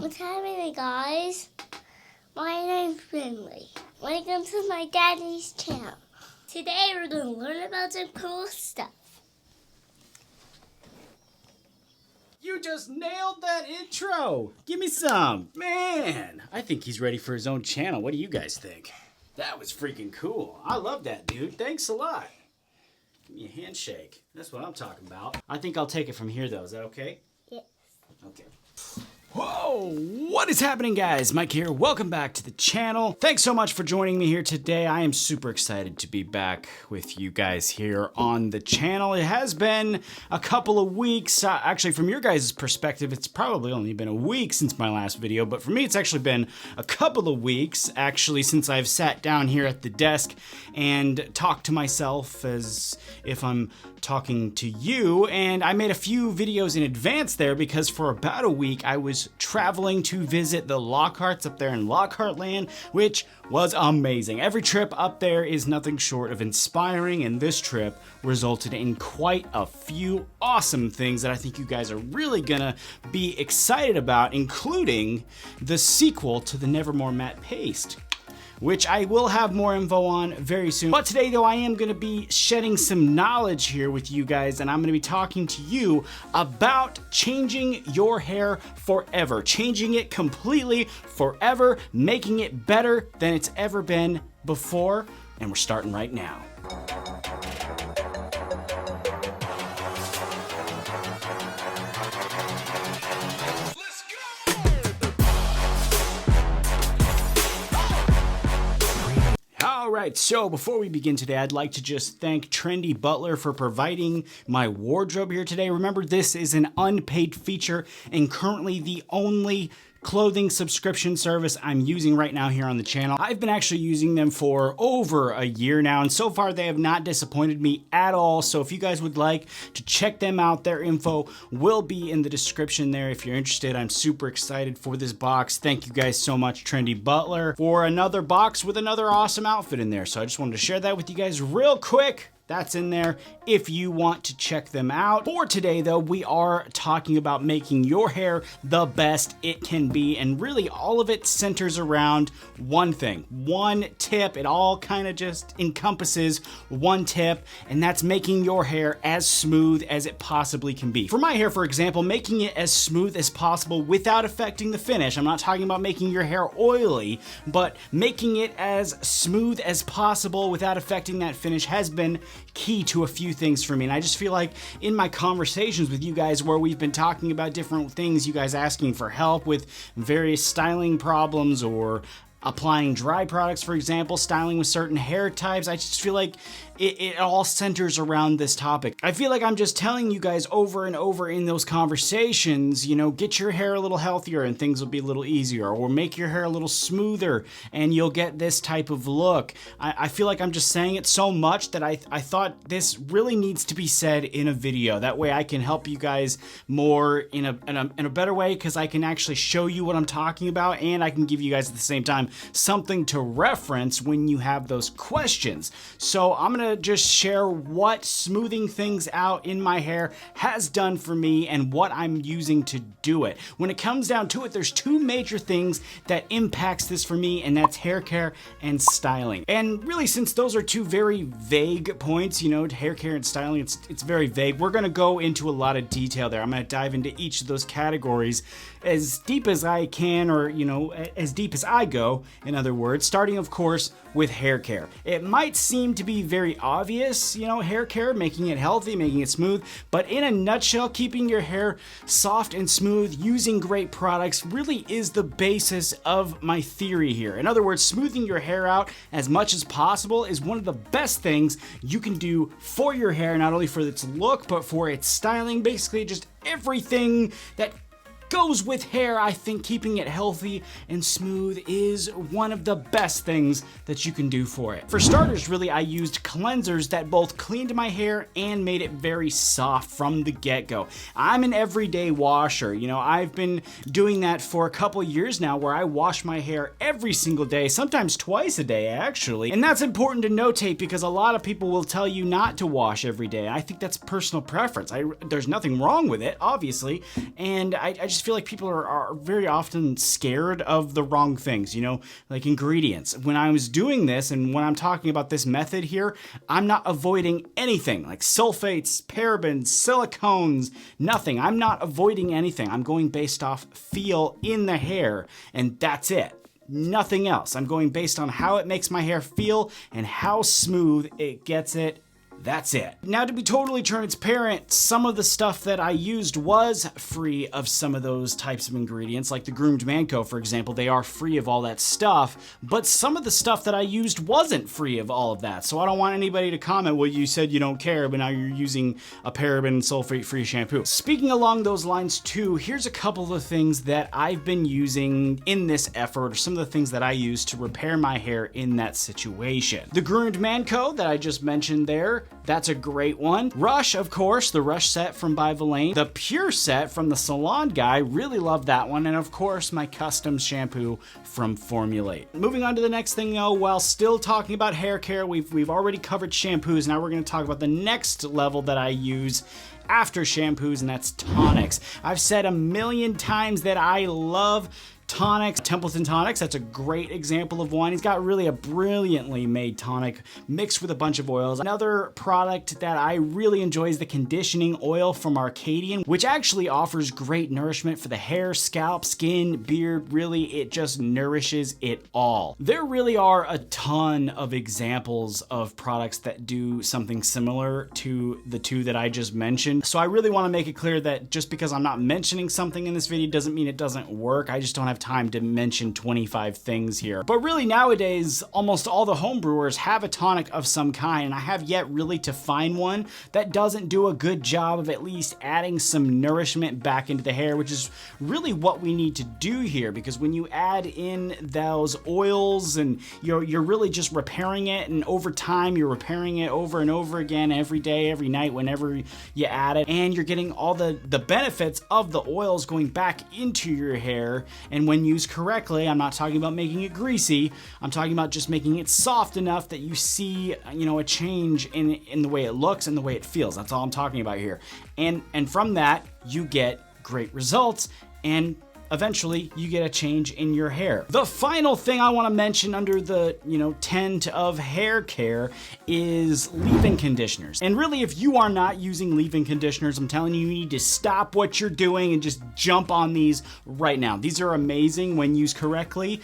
What's happening, guys? My name's Finley. Welcome to my daddy's channel. Today we're going to learn about some cool stuff. You just nailed that intro! Give me some! Man, I think he's ready for his own channel. What do you guys think? That was freaking cool. I love that, dude. Thanks a lot. Give me a handshake. That's what I'm talking about. I think I'll take it from here, though. Is that okay? Yes. Okay. Whoa! What is happening, guys? Mike here. Welcome back to the channel. Thanks so much for joining me here today. I am super excited to be back with you guys here on the channel. It has been a couple of weeks. Actually, from your guys' perspective, it's probably only been a week since my last video, but for me, it's actually been a couple of weeks, actually, since I've sat down here at the desk and talked to myself as if I'm talking to you. And I made a few videos in advance there because for about a week, I was traveling to visit the Lockharts up there in Lockhart Land, which was amazing. Every trip up there is nothing short of inspiring, and this trip resulted in quite a few awesome things that I think you guys are really gonna be excited about, including the sequel to the Nevermore Matte Paste, which I will have more info on very soon. But today, though, I am gonna be shedding some knowledge here with you guys, and I'm gonna be talking to you about changing your hair forever, changing it completely forever, making it better than it's ever been before, and we're starting right now. Alright, so before we begin today, I'd like to just thank Trendy Butler for providing my wardrobe here today. Remember, this is an unpaid feature and currently the only clothing subscription service I'm using right now here on the channel. I've been actually using them for over a year now, and so far they have not disappointed me at all. So if you guys would like to check them out, their info will be in the description there if you're interested. I'm super excited for this box. Thank you guys so much, Trendy Butler, for another box with another awesome outfit in there. So I just wanted to share that with you guys real quick. That's in there if you want to check them out. For today, though, we are talking about making your hair the best it can be, and really all of it centers around one thing, one tip. It all kind of just encompasses one tip, and that's making your hair as smooth as it possibly can be. For my hair, for example, making it as smooth as possible without affecting the finish. I'm not talking about making your hair oily, but making it as smooth as possible without affecting that finish has been key to a few things for me. And I just feel like in my conversations with you guys where we've been talking about different things, you guys asking for help with various styling problems or applying dry products, for example, styling with certain hair types, I just feel like it all centers around this topic. I feel like I'm just telling you guys over and over in those conversations, you know, get your hair a little healthier and things will be a little easier, or make your hair a little smoother and you'll get this type of look. I feel like I'm just saying it so much that I thought this really needs to be said in a video. That way I can help you guys more in a better way, because I can actually show you what I'm talking about, and I can give you guys at the same time something to reference when you have those questions. So I'm gonna just share what smoothing things out in my hair has done for me and what I'm using to do it. When it comes down to it, there's two major things that impacts this for me, and that's hair care and styling. And really, since those are two very vague points, you know, hair care and styling, it's very vague. We're gonna go into a lot of detail there. I'm gonna dive into each of those categories as deep as I can, or, you know, as deep as I go, in other words, starting, of course, with hair care. It might seem to be very obvious, you know, hair care, making it healthy, making it smooth, but in a nutshell, keeping your hair soft and smooth using great products really is the basis of my theory here. In other words, smoothing your hair out as much as possible is one of the best things you can do for your hair, not only for its look, but for its styling, basically just everything that goes with hair. I think keeping it healthy and smooth is one of the best things that you can do for it. For starters, really, I used cleansers that both cleaned my hair and made it very soft from the get-go. I'm an everyday washer. You know, I've been doing that for a couple years now, where I wash my hair every single day, sometimes twice a day, actually. And that's important to notate, because a lot of people will tell you not to wash every day. I think that's personal preference. There's nothing wrong with it, obviously, and I just just feel like people are very often scared of the wrong things, you know, like ingredients. When I was doing this and when I'm talking about this method here, I'm not avoiding anything like sulfates, parabens, silicones, nothing. I'm not avoiding anything. I'm going based off feel in the hair, and that's it. Nothing else. I'm going based on how it makes my hair feel and how smooth it gets it. That's it. Now, to be totally transparent, some of the stuff that I used was free of some of those types of ingredients, like the Groomed Manco, for example. They are free of all that stuff, but some of the stuff that I used wasn't free of all of that. So I don't want anybody to comment, well, you said you don't care, but now you're using a paraben and sulfate-free shampoo. Speaking along those lines too, here's a couple of things that I've been using in this effort, or some of the things that I use to repair my hair in that situation. The Groomed Manco that I just mentioned there, that's a great one. Rush, of course, the Rush set from by Leavein. The Pure set from the Salon Guy, really love that one. And of course, my custom shampoo from Formulate. Moving on to the next thing though, while still talking about hair care, we've already covered shampoos. Now we're gonna talk about the next level that I use after shampoos, and that's tonics. I've said a million times that I love Tonics, Templeton Tonics, that's a great example of one. He's got really a brilliantly made tonic mixed with a bunch of oils. Another product that I really enjoy is the conditioning oil from Arcadian, which actually offers great nourishment for the hair, scalp, skin, beard. Really, it just nourishes it all. There really are a ton of examples of products that do something similar to the two that I just mentioned. So I really want to make it clear that just because I'm not mentioning something in this video doesn't mean it doesn't work. I just don't have time to mention 25 things here. But really nowadays, almost all the home brewers have a tonic of some kind, and I have yet really to find one that doesn't do a good job of at least adding some nourishment back into the hair, which is really what we need to do here, because when you add in those oils and you're really just repairing it, and over time you're repairing it over and over again, every day, every night, whenever you add it, and you're getting all the benefits of the oils going back into your hair. And when used correctly, I'm not talking about making it greasy, I'm talking about just making it soft enough that you see, you know, a change in the way it looks and the way it feels. That's all I'm talking about here. And from that, you get great results, and eventually you get a change in your hair. The final thing I want to mention under the, tent of hair care is leave-in conditioners. And really, if you are not using leave-in conditioners, I'm telling you, you need to stop what you're doing and just jump on these right now. These are amazing when used correctly.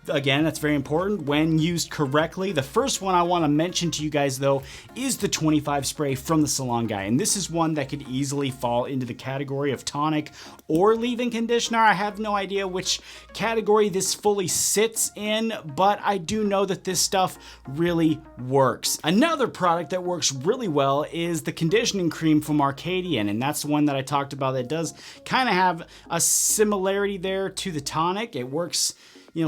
Again, that's very important when used correctly. The first one I want to mention to you guys though is the 25 spray from the Salon Guy. And this is one that could easily fall into the category of tonic or leave-in conditioner. I have no idea which category this fully sits in, but I do know that this stuff really works. Another product that works really well is the conditioning cream from Arcadian, and that's the one that I talked about that does kind of have a similarity there to the tonic. It works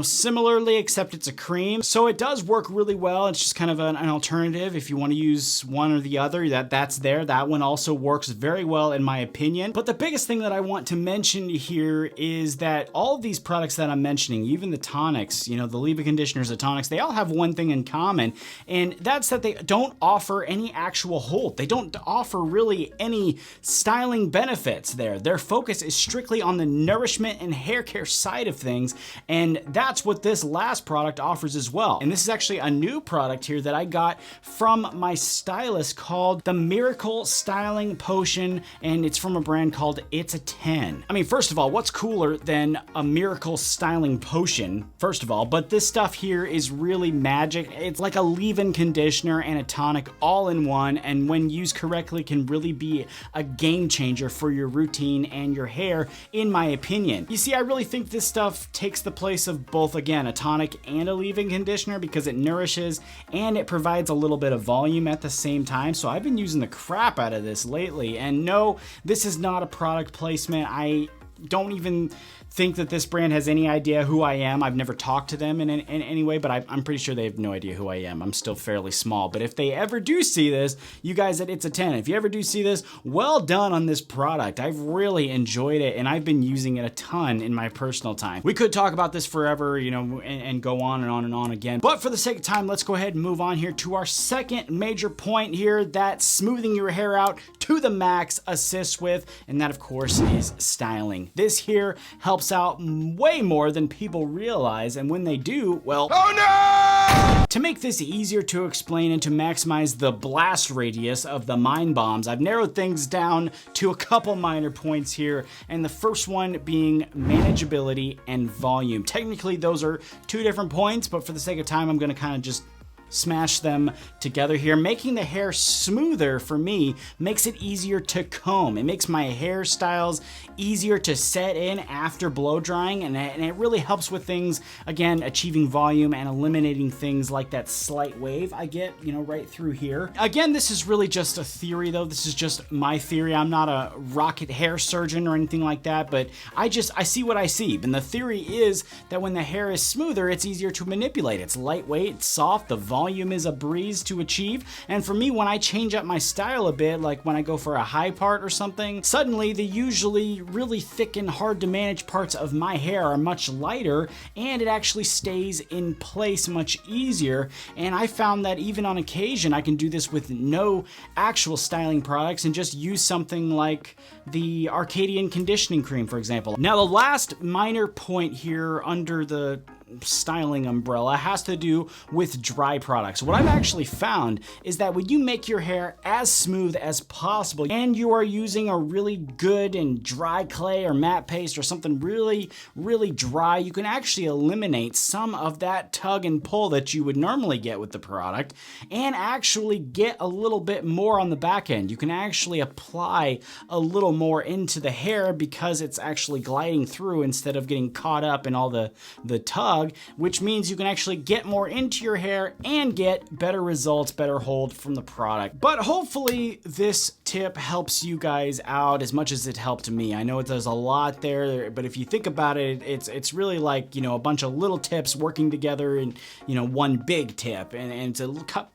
similarly, except it's a cream. So it does work really well. It's just kind of an alternative if you want to use one or the other. That's there. That one also works very well in my opinion. But the biggest thing that I want to mention here is that all of these products that I'm mentioning, even the tonics, the leave-in conditioners, the tonics, they all have one thing in common, and that's that they don't offer any actual hold. They don't offer really any styling benefits there. Their focus is strictly on the nourishment and hair care side of things, and that's what this last product offers as well. And this is actually a new product here that I got from my stylist called the Miracle Styling Potion, and it's from a brand called It's a 10. I mean, first of all, what's cooler than a Miracle Styling Potion, first of all, but this stuff here is really magic. It's like a leave-in conditioner and a tonic all in one, and when used correctly can really be a game changer for your routine and your hair, in my opinion. You see, I really think this stuff takes the place of both, again, a tonic and a leave-in conditioner because it nourishes and it provides a little bit of volume at the same time. So I've been using the crap out of this lately, and no, this is not a product placement. I don't even think that this brand has any idea who I am. I've never talked to them in any way, but I'm pretty sure they have no idea who I am. I'm still fairly small, but if they ever do see this, you guys at It's a 10, if you ever do see this, well done on this product. I've really enjoyed it, and I've been using it a ton in my personal time. We could talk about this forever, you know, and go on and on and on again, but for the sake of time, let's go ahead and move on here to our second major point here that smoothing your hair out to the max assists with, and that of course is styling. This here helps out way more than people realize, and when they do, well, oh no! To make this easier to explain and to maximize the blast radius of the mind bombs, I've narrowed things down to a couple minor points here, and the first one being manageability and volume. Technically, those are two different points, but for the sake of time, I'm gonna kind of just smash them together here. Making the hair smoother for me makes it easier to comb. It makes my hairstyles easier to set in after blow drying, and it really helps with things, again, achieving volume and eliminating things like that slight wave I get, you know, right through here. Again, this is really just a theory though. This is just my theory. I'm not a rocket hair surgeon or anything like that, but I see what I see. And the theory is that when the hair is smoother, it's easier to manipulate. It's lightweight, it's soft, the volume is a breeze to achieve. And for me, when I change up my style a bit, like when I go for a high part or something, suddenly the usually really thick and hard to manage parts of my hair are much lighter, and it actually stays in place much easier. And I found that even on occasion, I can do this with no actual styling products and just use something like the Arcadian conditioning cream, for example. Now, the last minor point here under the styling umbrella has to do with dry products. What I've actually found is that when you make your hair as smooth as possible and you are using a really good and dry clay or matte paste or something really, really dry, you can actually eliminate some of that tug and pull that you would normally get with the product and actually get a little bit more on the back end. You can actually apply a little more into the hair because it's actually gliding through instead of getting caught up in all the tug, which means you can actually get more into your hair and get better results, better hold from the product. But hopefully this tip helps you guys out as much as it helped me. I know there's a lot there, but if you think about it, it's really like, you know, a bunch of little tips working together in, you know, one big tip, and it's a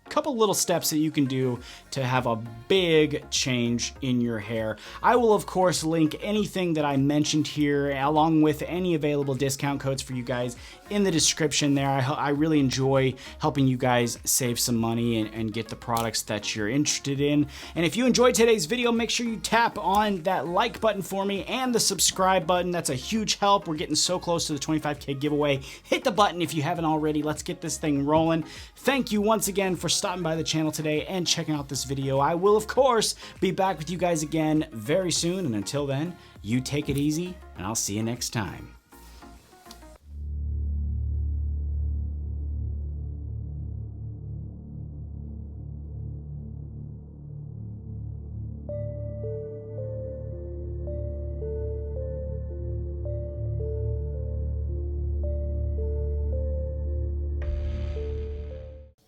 couple little steps that you can do to have a big change in your hair. I will of course link anything that I mentioned here along with any available discount codes for you guys in the description there. I really enjoy helping you guys save some money and get the products that you're interested in. And if you enjoyed today's video, make sure you tap on that like button for me and the subscribe button. That's a huge help. We're getting so close to the 25K giveaway. Hit the button if you haven't already. Let's get this thing rolling. Thank you once again for stopping by the channel today and checking out this video. I will of course be back with you guys again very soon, and until then, you take it easy and I'll see you next time.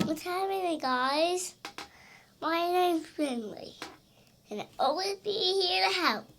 What's happening, guys? My name's Finley, and I'll always be here to help.